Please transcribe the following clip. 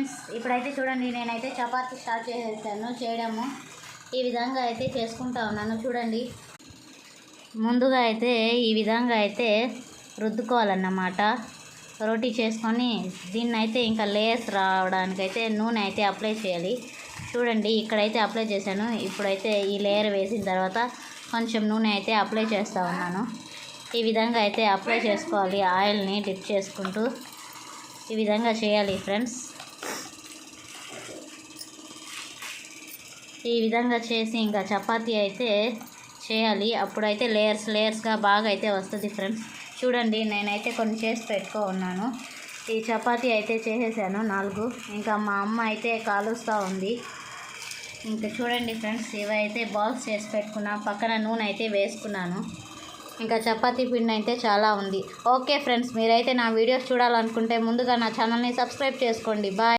Friends, ఇప్పుడైతే చూడండి, నేనైతే చపాతీ స్టార్ట్ చేసేసాను చేయడము. ఈ విధంగా అయితే చేసుకుంటా ఉన్నాను. చూడండి, ముందుగా అయితే ఈ విధంగా అయితే రుద్దుకోవాలన్నమాట. రోటీ చేసుకొని దీన్ని అయితే ఇంకా లేయర్స్ రావడానికైతే నూనె అయితే అప్లై చేయాలి. చూడండి, ఇక్కడైతే అప్లై చేశాను. ఇప్పుడైతే ఈ లేయర్ వేసిన తర్వాత కొంచెం నూనె అయితే అప్లై చేస్తూ ఉన్నాను. ఈ విధంగా అయితే అప్లై చేసుకోవాలి. ఆయిల్ని డిప్ చేసుకుంటూ ఈ విధంగా చేయాలి ఫ్రెండ్స్. ఈ విధంగా చేసి ఇంకా చపాతీ అయితే చేయాలి. అప్పుడైతే లేయర్స్గా బాగా అయితే వస్తుంది ఫ్రెండ్స్. చూడండి, నేనైతే కొన్ని చేసి పెట్టుకో ఉన్నాను. ఈ చపాతీ అయితే చేసేసాను 4. ఇంకా మా అమ్మ అయితే కాలుస్తూ ఉంది. ఇంకా చూడండి ఫ్రెండ్స్, ఇవైతే బాల్స్ చేసి పెట్టుకున్నా. పక్కన నూనె అయితే వేసుకున్నాను. ఇంకా చపాతీ పిండి అయితే చాలా ఉంది. ఓకే ఫ్రెండ్స్, మీరైతే నా వీడియోస్ చూడాలనుకుంటే ముందుగా నా ఛానల్ని సబ్స్క్రైబ్ చేసుకోండి. బాయ్.